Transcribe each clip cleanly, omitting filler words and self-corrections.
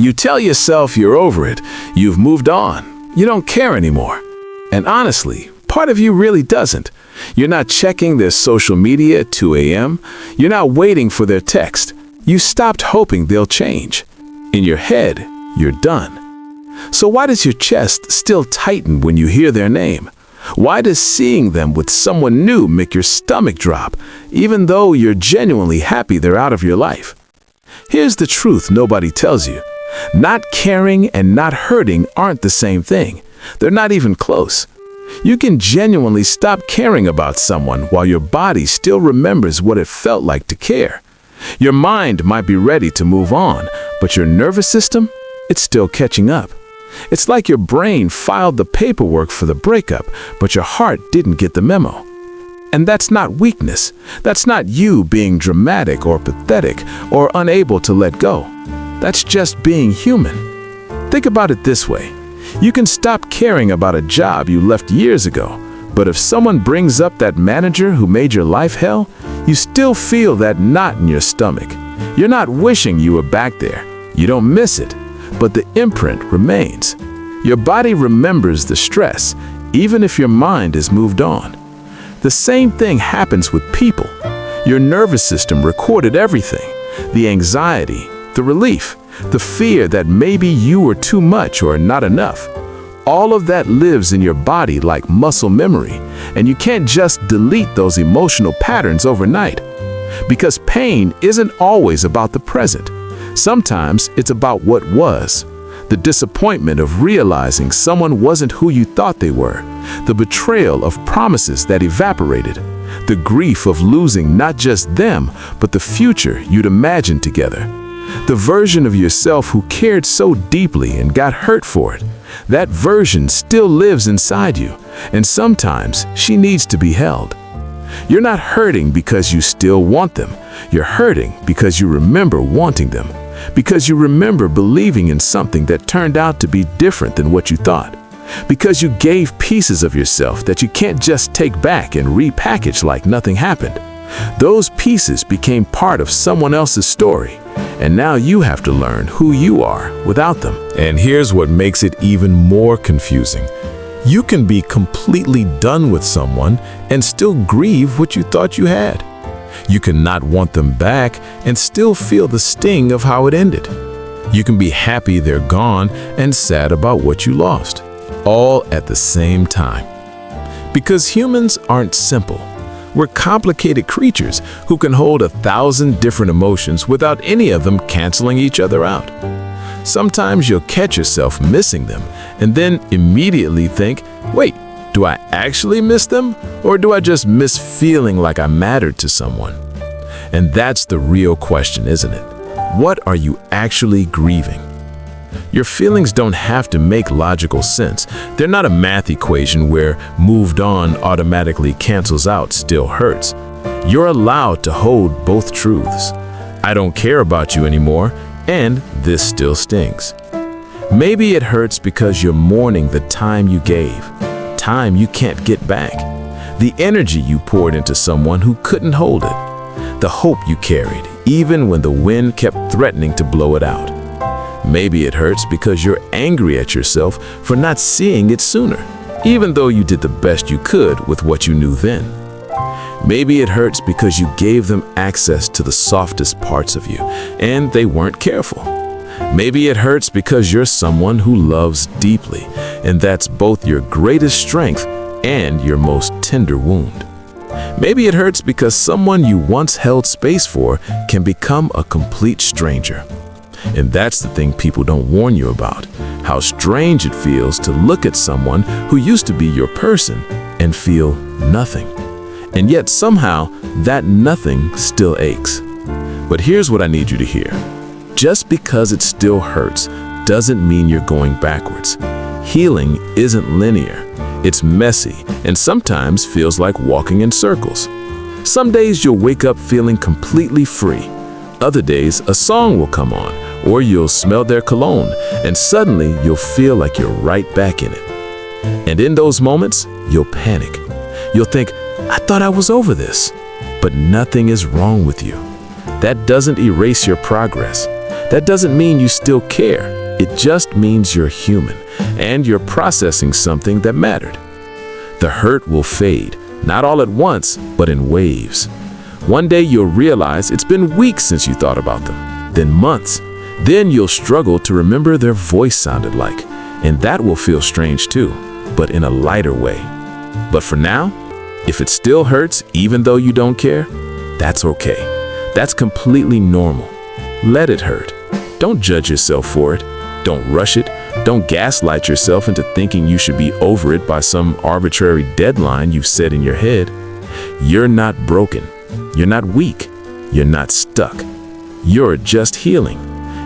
You tell yourself you're over it, you've moved on, you don't care anymore. And honestly, part of you really doesn't. You're not checking their social media at 2 a.m. You're not waiting for their text. You stopped hoping they'll change. In your head, you're done. So why does your chest still tighten when you hear their name? Why does seeing them with someone new make your stomach drop, even though you're genuinely happy they're out of your life? Here's the truth nobody tells you. Not caring and not hurting aren't the same thing. They're not even close. You can genuinely stop caring about someone while your body still remembers what it felt like to care. Your mind might be ready to move on, but your nervous system, it's still catching up. It's like your brain filed the paperwork for the breakup, but your heart didn't get the memo. And that's not weakness. That's not you being dramatic or pathetic or unable to let go. That's just being human. Think about it this way. You can stop caring about a job you left years ago, but if someone brings up that manager who made your life hell, you still feel that knot in your stomach. You're not wishing you were back there. You don't miss it, but the imprint remains. Your body remembers the stress, even if your mind has moved on. The same thing happens with people. Your nervous system recorded everything: the anxiety, the relief, the fear that maybe you were too much or not enough. All of that lives in your body like muscle memory, and you can't just delete those emotional patterns overnight. Because pain isn't always about the present. Sometimes it's about what was. The disappointment of realizing someone wasn't who you thought they were. The betrayal of promises that evaporated. The grief of losing not just them, but the future you'd imagined together. The version of yourself who cared so deeply and got hurt for it. That version still lives inside you, and sometimes she needs to be held. You're not hurting because you still want them. You're hurting because you remember wanting them. Because you remember believing in something that turned out to be different than what you thought. Because you gave pieces of yourself that you can't just take back and repackage like nothing happened. Those pieces became part of someone else's story, and now you have to learn who you are without them. And here's what makes it even more confusing. You can be completely done with someone and still grieve what you thought you had. You can not want them back and still feel the sting of how it ended. You can be happy they're gone and sad about what you lost, all at the same time. Because humans aren't simple. We're complicated creatures who can hold 1,000 different emotions without any of them canceling each other out. Sometimes you'll catch yourself missing them and then immediately think, wait, do I actually miss them, or do I just miss feeling like I mattered to someone? And that's the real question, isn't it? What are you actually grieving? Your feelings don't have to make logical sense. They're not a math equation where moved on automatically cancels out still hurts. You're allowed to hold both truths. I don't care about you anymore, and this still stings. Maybe it hurts because you're mourning the time you gave. Time you can't get back. The energy you poured into someone who couldn't hold it. The hope you carried, even when the wind kept threatening to blow it out. Maybe it hurts because you're angry at yourself for not seeing it sooner, even though you did the best you could with what you knew then. Maybe it hurts because you gave them access to the softest parts of you, and they weren't careful. Maybe it hurts because you're someone who loves deeply, and that's both your greatest strength and your most tender wound. Maybe it hurts because someone you once held space for can become a complete stranger. And that's the thing people don't warn you about, how strange it feels to look at someone who used to be your person and feel nothing. And yet somehow that nothing still aches. But here's what I need you to hear. Just because it still hurts doesn't mean you're going backwards. Healing isn't linear. It's messy and sometimes feels like walking in circles. Some days you'll wake up feeling completely free. Other days a song will come on, or you'll smell their cologne, and suddenly you'll feel like you're right back in it. And in those moments, you'll panic. You'll think, I thought I was over this. But nothing is wrong with you. That doesn't erase your progress. That doesn't mean you still care. It just means you're human, and you're processing something that mattered. The hurt will fade, not all at once, but in waves. One day you'll realize it's been weeks since you thought about them, then months. Then you'll struggle to remember their voice sounded like, and that will feel strange too, but in a lighter way. But for now, if it still hurts even though you don't care, that's okay. That's completely normal. Let it hurt. Don't judge yourself for it. Don't rush it. Don't gaslight yourself into thinking you should be over it by some arbitrary deadline you've set in your head. You're not broken. You're not weak. You're not stuck. You're just healing.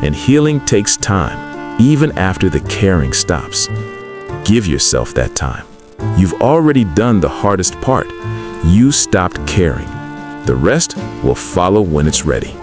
And healing takes time, even after the caring stops. Give yourself that time. You've already done the hardest part. You stopped caring. The rest will follow when it's ready.